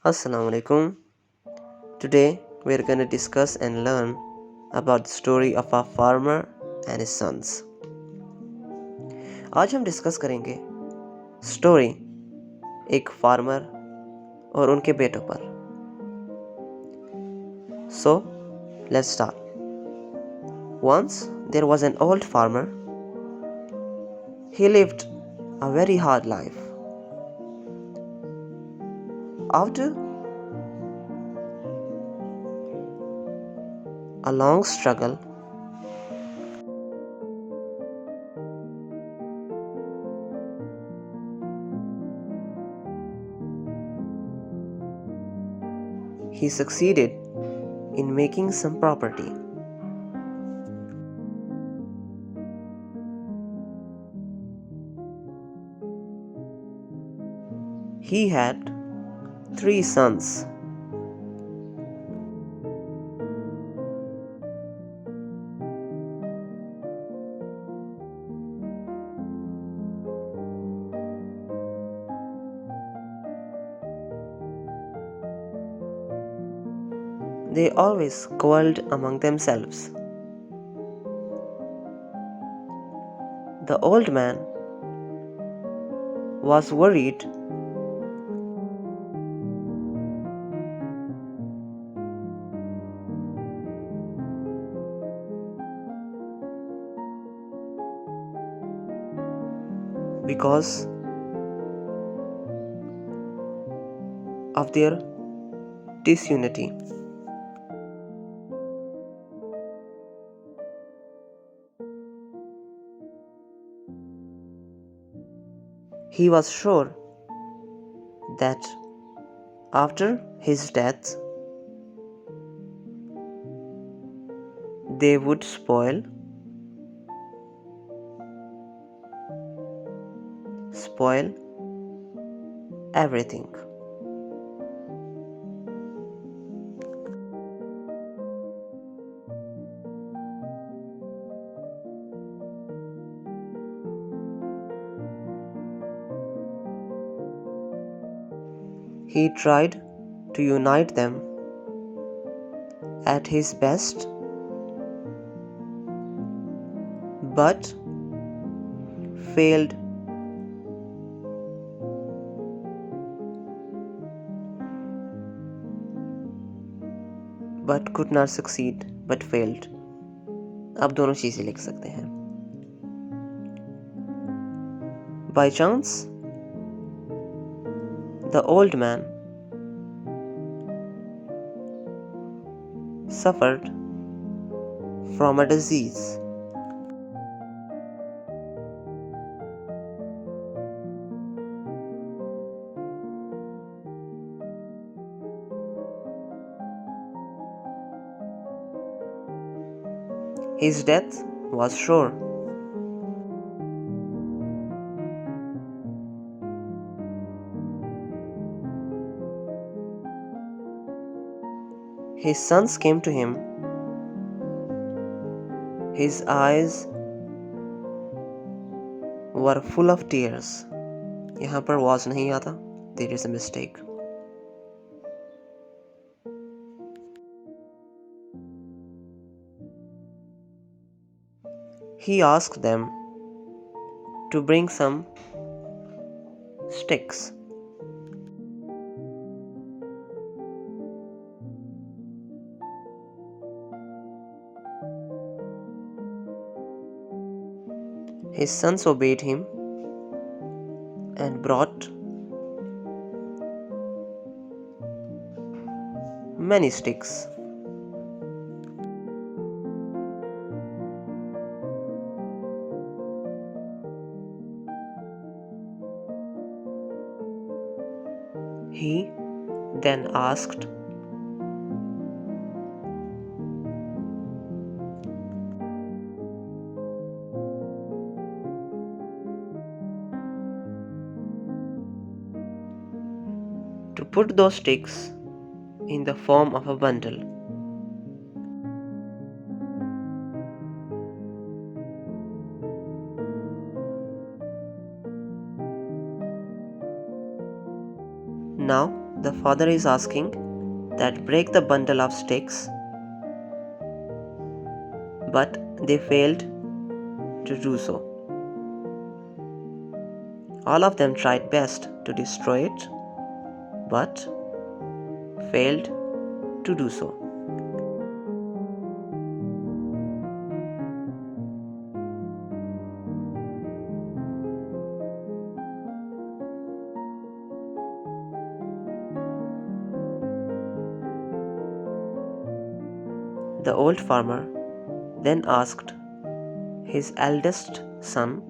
Assalamu alaikum. Today we're going to discuss and learn about the story of a farmer and his sons. आज हम discuss करेंगे story एक farmer और उनके बेटों पर. So let's start. Once there was an old farmer. He lived a very hard life. After a long struggle, he succeeded in making some property. He had 3 sons. They always quarreled among themselves. The old man was worried because of their disunity. He was sure that after his death, they would spoil everything. He tried to unite them at his best, but failed. But could not succeed, but failed. आप दोनों चीज़ें लिख सकते हैं. By chance, the old man suffered from a disease. His death was sure. His sons came to him. His eyes were full of tears. यहाँ पर was नहीं आता. There is a mistake. He asked them to bring some sticks. His sons obeyed him and brought many sticks. He then asked, to put those sticks in the form of a bundle. Now the father is asking that break the bundle of sticks, but they failed to do so. All of them tried best to destroy it, but failed to do so. The old farmer then asked his eldest son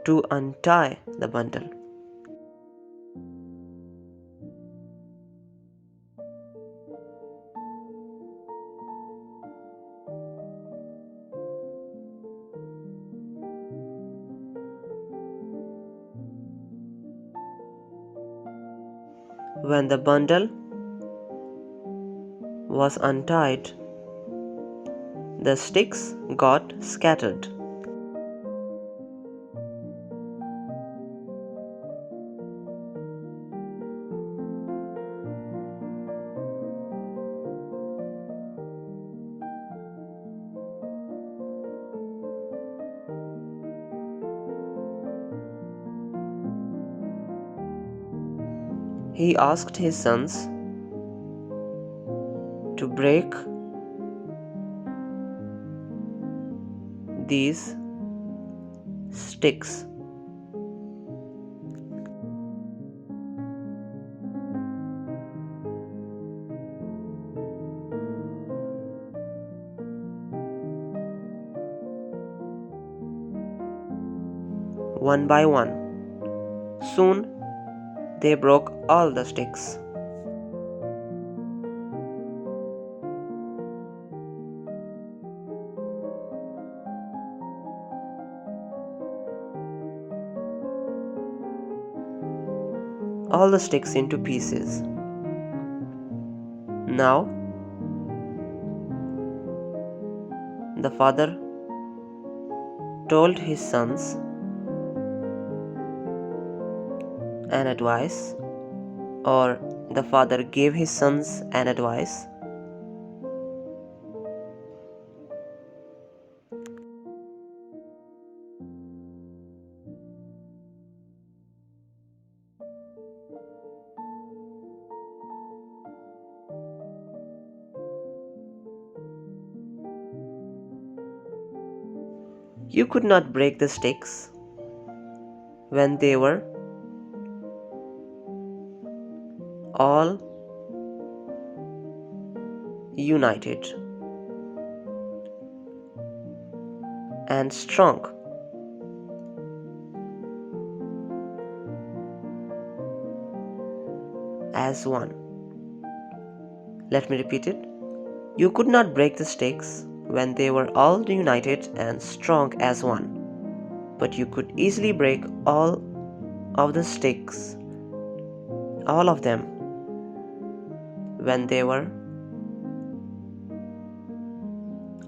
to untie the bundle. When the bundle was untied, the sticks got scattered. He asked his sons to break these sticks. One by one. Soon they broke all the sticks. All the sticks into pieces. Now the father told his sons an advice, or the father gave his sons an advice. You could not break the sticks when they were all united and strong. As one. Let me repeat it. You could not break the sticks when they were all united and strong as one, but you could easily break all of the sticks, all of them, when they were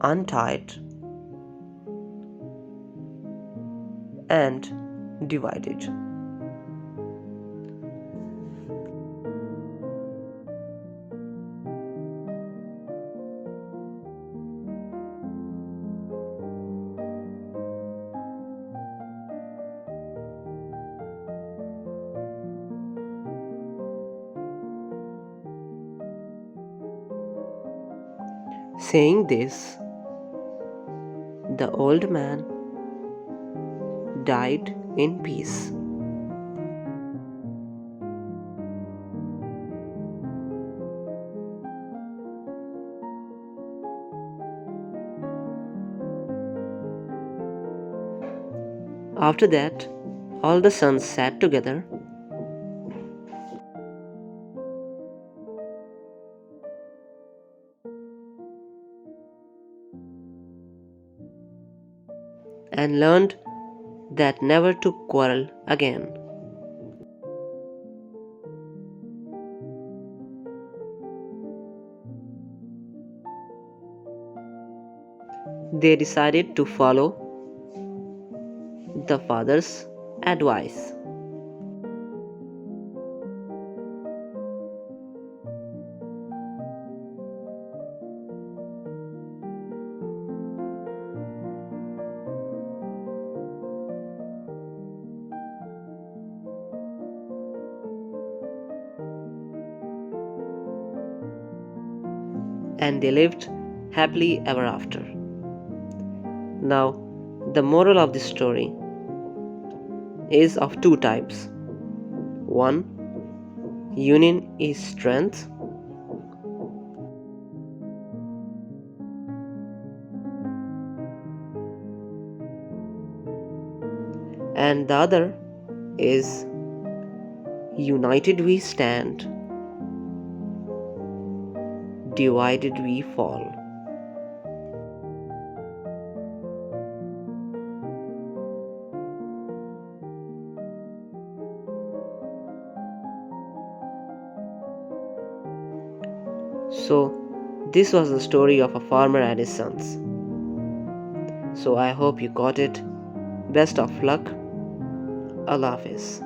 untied and divided. Saying this, the old man died in peace. After that, all the sons sat together and learned that never to quarrel again. They decided to follow the father's advice. and they lived happily ever after. Now, the moral of this story is of two types. One, union is strength, and the other is united we stand, divided we fall. So, this was the story of a farmer and his sons. So, I hope you got it. Best of luck. Allah Hafiz.